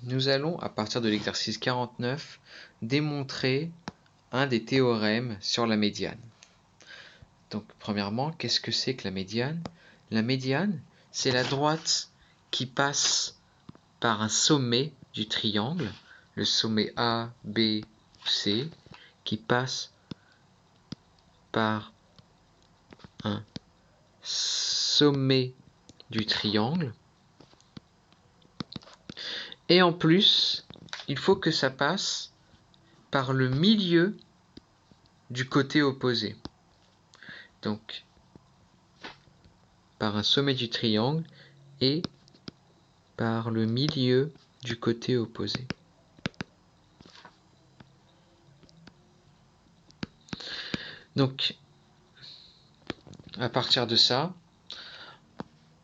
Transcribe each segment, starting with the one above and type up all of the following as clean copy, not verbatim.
nous allons, à partir de l'exercice 49, démontrer un des théorèmes sur la médiane. Donc, premièrement, qu'est-ce que c'est que la médiane? La médiane, c'est la droite qui passe par un sommet du triangle, le sommet A, B ou C, qui passe par un sommet du triangle. Et en plus, il faut que ça passe par le milieu du côté opposé. Donc, par un sommet du triangle et par le milieu du côté opposé. Donc, à partir de ça,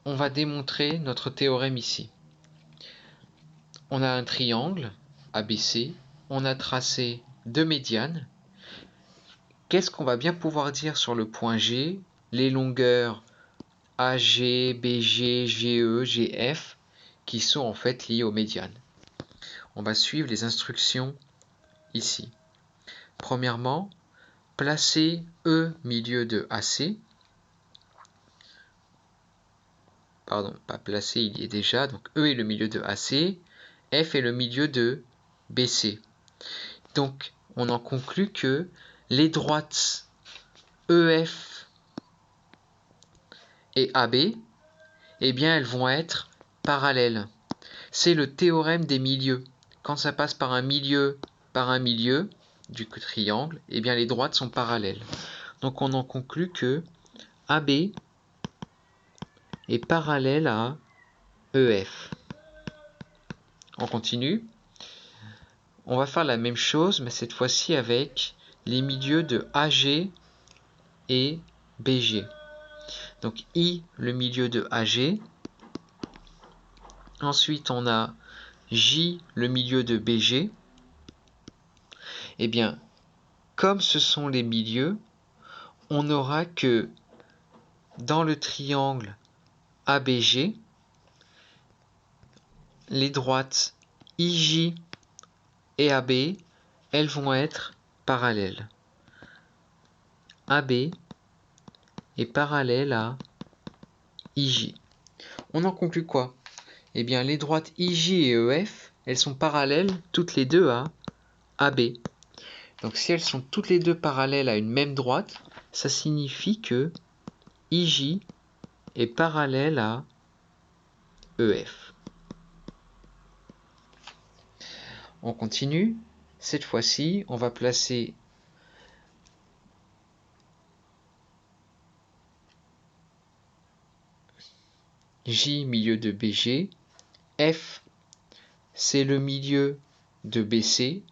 on va démontrer notre théorème ici. On a un triangle ABC, on a tracé deux médianes. Qu'est-ce qu'on va bien pouvoir dire sur le point G? Les longueurs AG, BG, GE, GF, qui sont en fait liées aux médianes. On va suivre les instructions ici. Premièrement, placer E milieu de AC. Pardon, pas placer, il y est déjà. Donc E est le milieu de AC, F est le milieu de BC. Donc on en conclut que les droites EF et AB, eh bien elles vont être parallèles. C'est le théorème des milieux. Quand ça passe par un milieu du triangle, eh bien les droites sont parallèles. Donc on en conclut que AB est parallèle à EF. On continue. On va faire la même chose, mais cette fois-ci avec les milieux de AG et BG. Donc I, le milieu de AG. Ensuite, on a J, le milieu de BG. Eh bien, comme ce sont les milieux, on n'aura que dans le triangle ABG, les droites IJ et AB, elles vont être parallèles. AB est parallèle à IJ. On en conclut quoi? Eh bien, les droites IJ et EF, elles sont parallèles toutes les deux à AB. Donc, si elles sont toutes les deux parallèles à une même droite, ça signifie que IJ est parallèle à EF. On continue. Cette fois-ci, on va placer J milieu de BG. F, c'est le milieu de BC.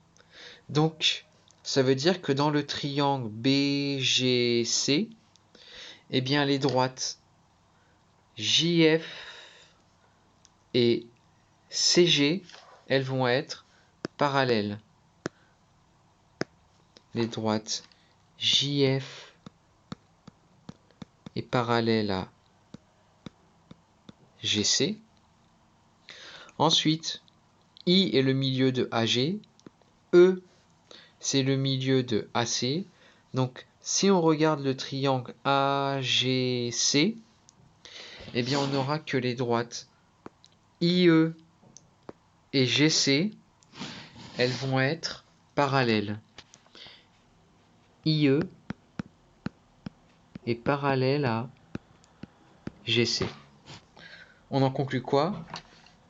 Donc, ça veut dire que dans le triangle BGC, eh bien, les droites JF et CG, elles vont être parallèles. Les droites JF est parallèle à GC. Ensuite, I est le milieu de AG. E, c'est le milieu de AC. Donc, si on regarde le triangle AGC, eh bien, on n'aura que les droites IE et GC, elles vont être parallèles. IE est parallèle à GC. On en conclut quoi?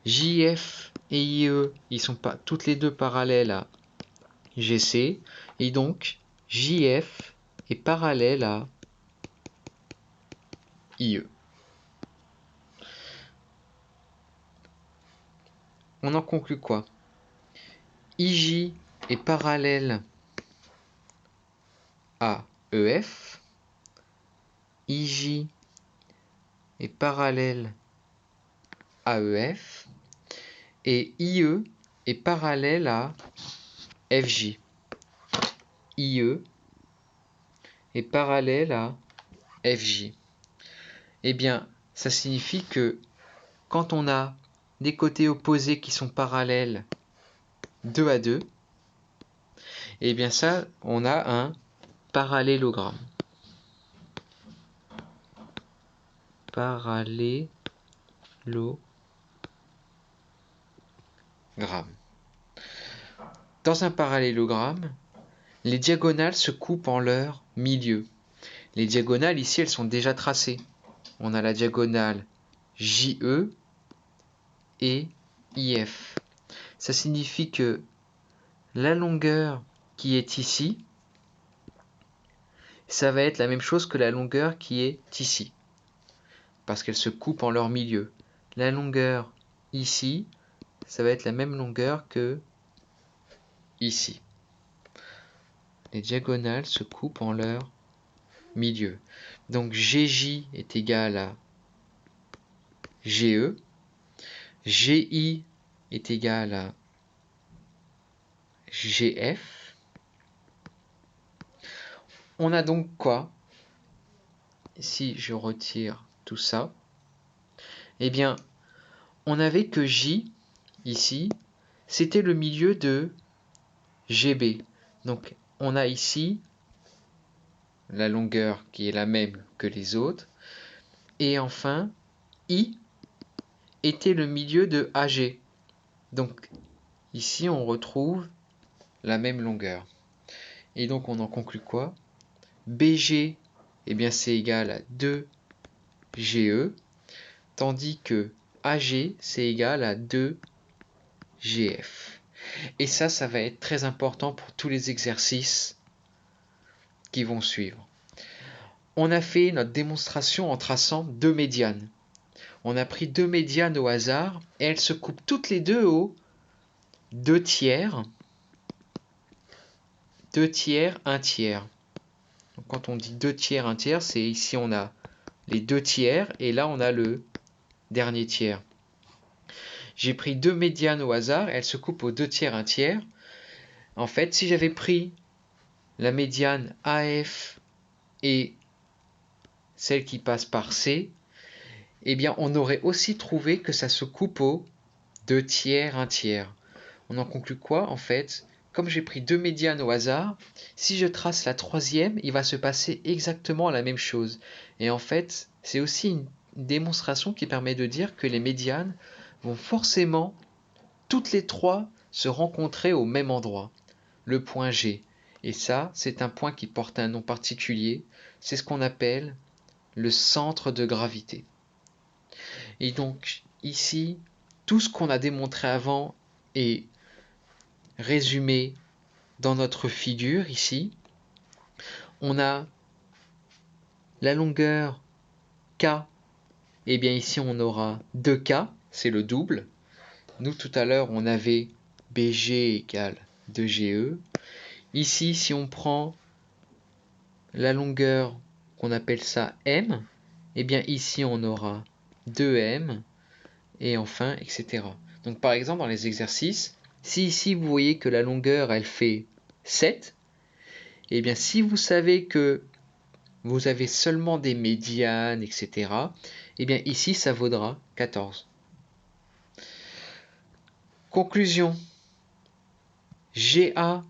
JF et IE, ils sont pas toutes les deux parallèles à GC, et donc JF est parallèle à IE. On en conclut quoi? IJ est parallèle à EF, IJ est parallèle à EF, et IE est parallèle à FJ. IE est parallèle à FJ. Eh bien, ça signifie que quand on a des côtés opposés qui sont parallèles 2 à 2, et bien ça, on a un parallélogramme. Parallélogramme. Dans un parallélogramme, les diagonales se coupent en leur milieu. Les diagonales ici, elles sont déjà tracées. On a la diagonale JE et IF. Ça signifie que la longueur qui est ici, ça va être la même chose que la longueur qui est ici, parce qu'elles se coupent en leur milieu. La longueur ici, ça va être la même longueur que ici. Les diagonales se coupent en leur milieu. Donc GJ est égal à GE, GI est égal à GF. On a donc quoi? Si je retire tout ça, eh bien, on n'avait que J, ici, c'était le milieu de GB. Donc, on a ici la longueur qui est la même que les autres. Et enfin, I était le milieu de AG. Donc, ici, on retrouve la même longueur. Et donc, on en conclut quoi? BG, eh bien, c'est égal à 2GE, tandis que AG, c'est égal à 2GF. Et ça va être très important pour tous les exercices qui vont suivre. On a fait notre démonstration en traçant deux médianes. On a pris deux médianes au hasard et elles se coupent toutes les deux au 2 tiers, 2 tiers, 1 tiers. Donc quand on dit 2 tiers, 1 tiers, c'est ici on a les 2 tiers et là on a le dernier tiers. J'ai pris deux médianes au hasard, elles se coupent au 2 tiers, 1 tiers. En fait, si j'avais pris la médiane AF et celle qui passe par C, eh bien on aurait aussi trouvé que ça se coupe au 2 tiers, 1 tiers. On en conclut quoi en fait? Comme j'ai pris deux médianes au hasard, si je trace la troisième, il va se passer exactement la même chose. Et en fait, c'est aussi une démonstration qui permet de dire que les médianes vont forcément, toutes les trois, se rencontrer au même endroit, le point G. Et ça, c'est un point qui porte un nom particulier, c'est ce qu'on appelle le centre de gravité. Et donc, ici, tout ce qu'on a démontré avant est résumé dans notre figure ici. On a la longueur K, et bien ici on aura 2K, c'est le double. Nous tout à l'heure on avait BG égale 2GE. Ici si on prend la longueur qu'on appelle ça M, et bien ici on aura 2M, et enfin etc. Donc par exemple dans les exercices, si ici vous voyez que la longueur elle fait 7, et bien si vous savez que vous avez seulement des médianes, etc., et bien ici ça vaudra 14. Conclusion, GA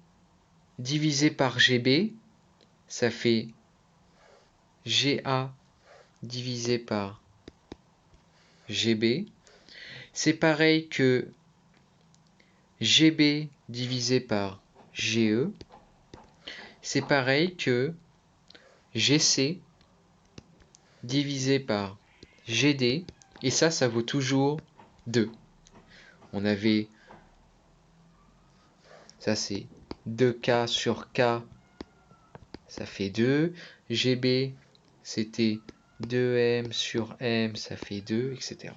divisé par GB, ça fait GA divisé par GB. C'est pareil que GB divisé par GE. C'est pareil que GC divisé par GD. Et ça vaut toujours 2. On avait, ça c'est 2K sur K, ça fait 2. GB, c'était 2M sur M, ça fait 2, etc.